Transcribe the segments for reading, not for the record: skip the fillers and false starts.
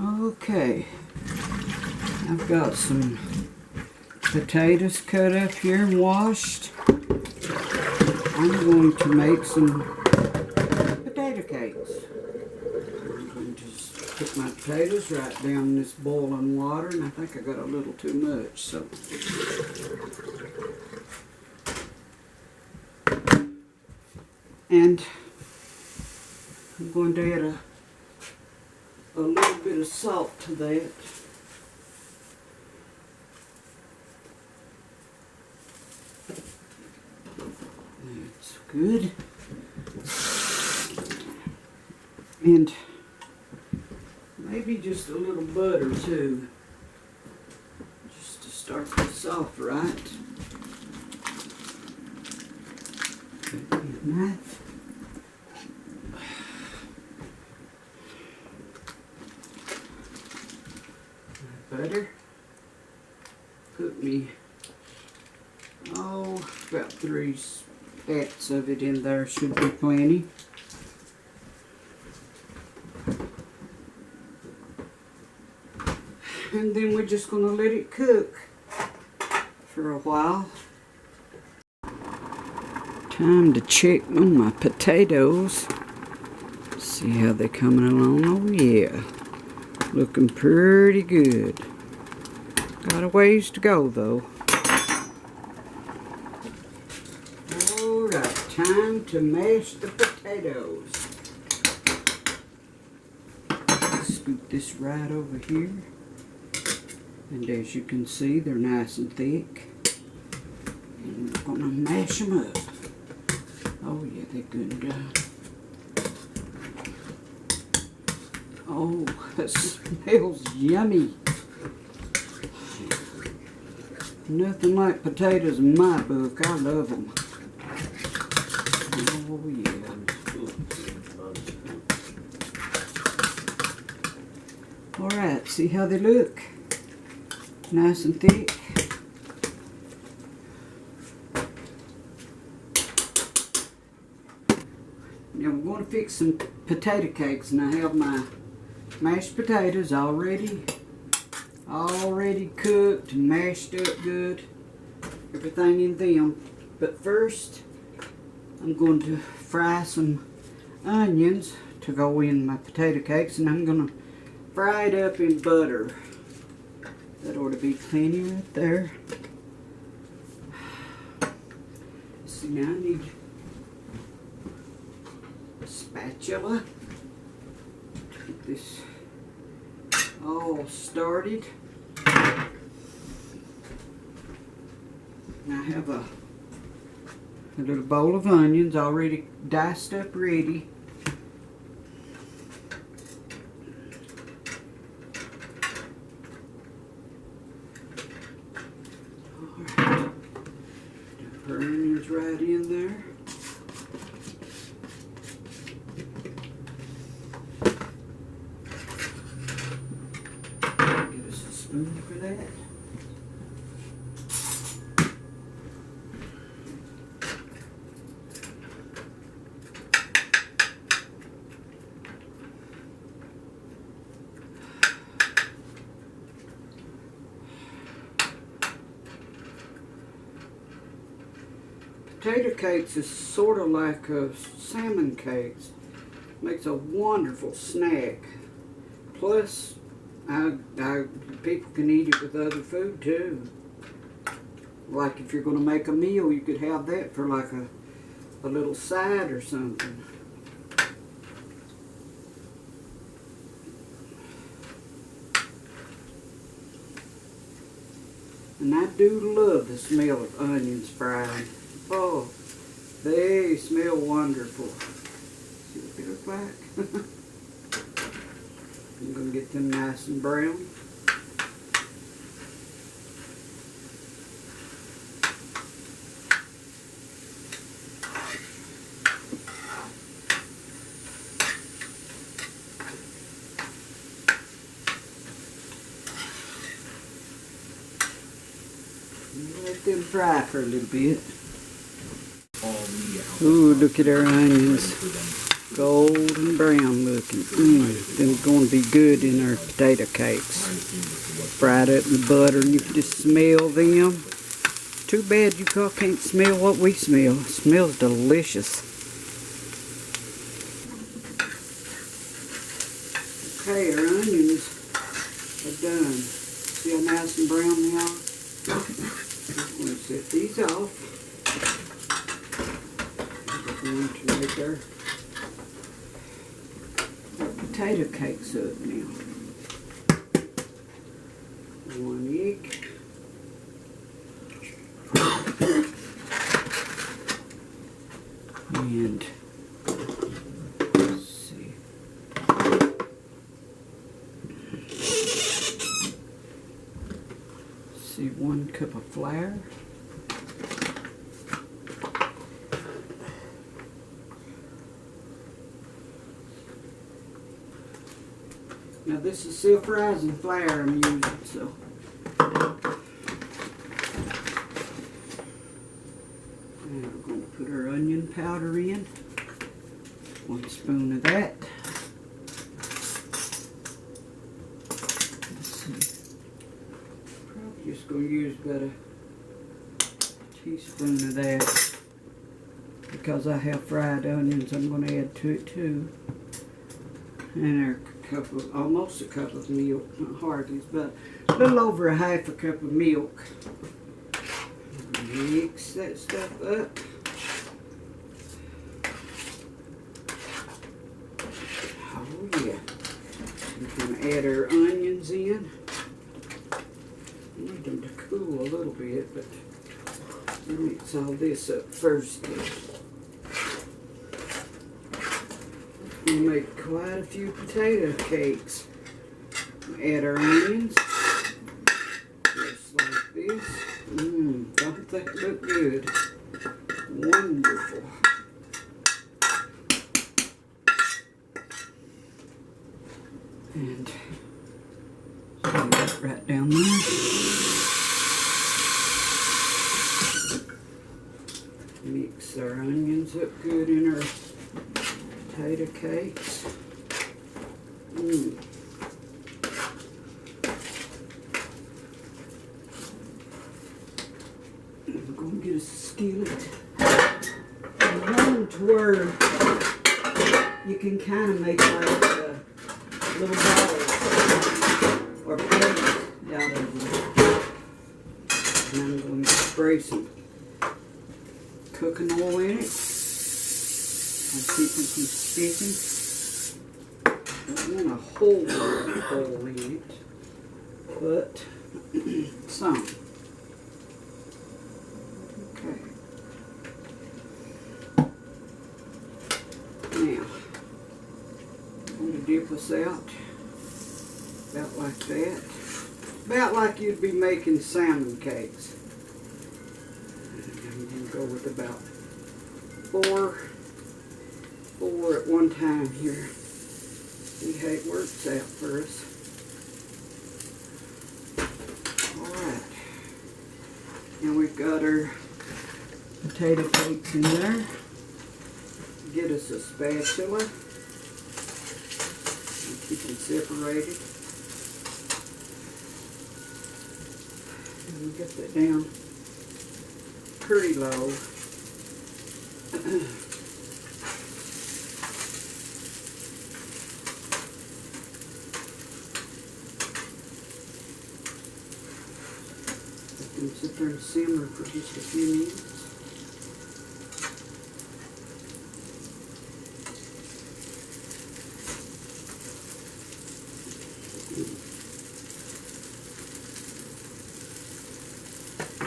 Okay, I've got some potatoes cut up here and washed. I'm going to make some potato cakes. I'm going to just put my potatoes right down in this boiling water, and I think I got a little too much, so. And I'm going to add a little bit of salt to that. That's good. And maybe just a little butter too, just to start this off right. Knife. Butter. Put me, about 3 spats of it in there, should be plenty. And then we're just going to let it cook for a while. Time to check on my potatoes. See how they're coming along. Oh yeah, looking pretty good. Got a ways to go though. Alright, time to mash the potatoes. Scoop this right over here. And as you can see, they're nice and thick. And we're gonna mash them up. Oh yeah, they're good done. Oh, that smells yummy. Nothing like potatoes in my book. I love them. Oh yeah. Alright, see how they look? Nice and thick. Now I'm going to fix some potato cakes, and I have my mashed potatoes already cooked and mashed up good. Everything in them. But first, I'm going to fry some onions to go in my potato cakes, and I'm going to fry it up in butter. That ought to be plenty right there. See, now I need a spatula to get this all started. And I have a little bowl of onions already diced up ready. Her onions right in there. Get us a spoon for that. Potato cakes is sort of like salmon cakes. Makes a wonderful snack. Plus, people can eat it with other food too. Like if you're going to make a meal, you could have that for like a little side or something. And I do love the smell of onions fried. Oh, they smell wonderful. See what they look like? I'm going to get them nice and brown. Let them fry for a little bit. Ooh, look at our onions. golden brown looking. Them going to be good in our potato cakes. Fried up in the butter and you can just smell them. Too bad you can't smell what we smell. It smells delicious. Okay, our onions are done. See how nice and brown they are? I'm going to set these off. We're going to make our potato cakes up now. 1 egg. And let's see. See, 1 cup of flour. Now this is self-rising flour I'm using, so. And we're going to put our onion powder in. 1 spoon of that. Let's see. Probably just going to use about a teaspoon of that. Because I have fried onions, I'm going to add to it too. And our almost a cup of milk, not hardly, but a little over a half a cup of milk. Mix that stuff up. Oh yeah. We're going to add our onions in. Need them to cool a little bit, but we'll mix all this up first. We'll make quite a few potato cakes. Add our onions, just like this. Don't they look good? Wonderful. And put that right down there. Mix our onions up good in our potato cakes. I'm going to get a skillet to where you can kind of make like little balls or plates out of them. And I'm going to spray some cooking oil in it. I'll keep them from sticking. Don't want a whole lot of oil in it, but some. Okay. Now, I'm going to dip this out about like that. About like you'd be making salmon cakes. I'm going to go with about four at one time here. See how it works out for us. Alright. Now we've got our potato cakes in there. Get us a spatula. And keep them separated. And we get that down pretty low. Sit there and simmer for just a few minutes.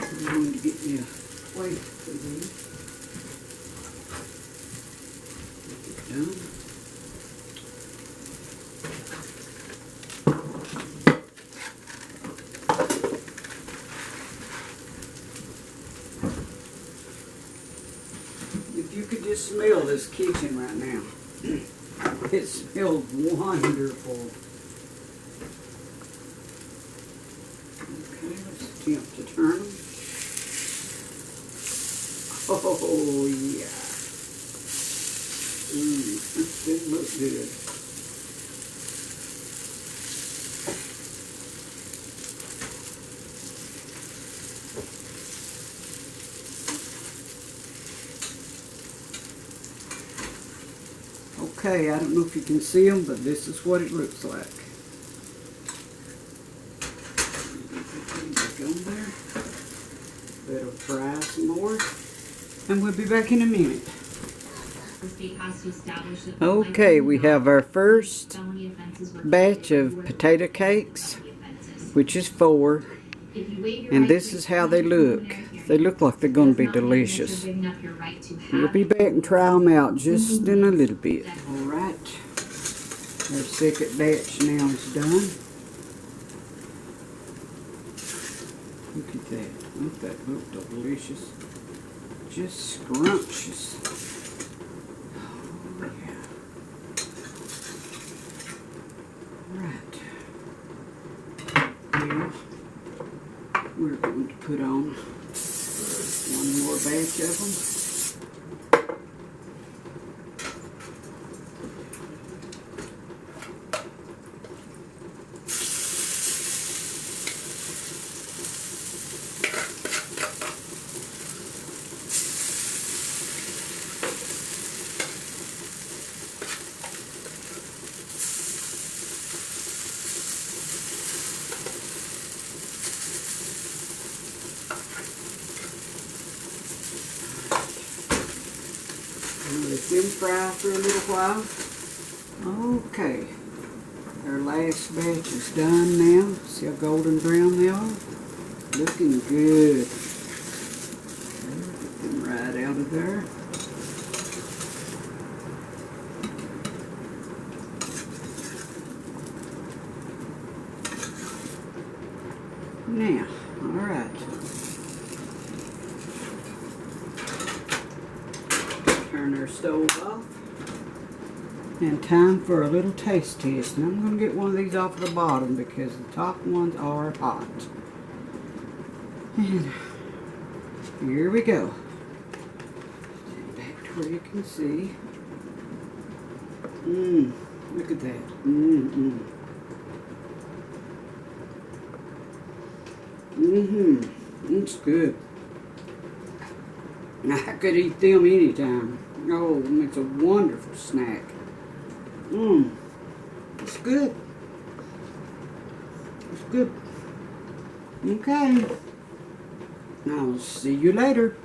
I'm going to get me a plate for these. Done. You could just smell this kitchen right now. It smells wonderful. Okay, let's attempt to turn them. Oh yeah. This didn't look good. Okay, I don't know if you can see them, but this is what it looks like. Back on there. Let them fry some more, and we'll be back in a minute. Okay, we have our first batch of potato cakes, which is 4, and this is how they look. They look like they're going to be delicious. We'll be back and try them out just in a little bit. Alright, our second batch now is done. Look at that. Don't that look delicious? Just scrumptious. Oh, yeah. Right. Now, we're going to put on one more batch of them. Let them fry for a little while. Okay, our last batch is done now. See how golden brown they are? Looking good. Get them right out of there. Now, alright. Turn our stove off. And time for a little taste test. And I'm going to get one of these off the bottom because the top ones are hot. And here we go. Stand back to where you can see. Look at that. It's good. I could eat them anytime. Oh, it's a wonderful snack. It's good. It's good. Okay. I'll see you later.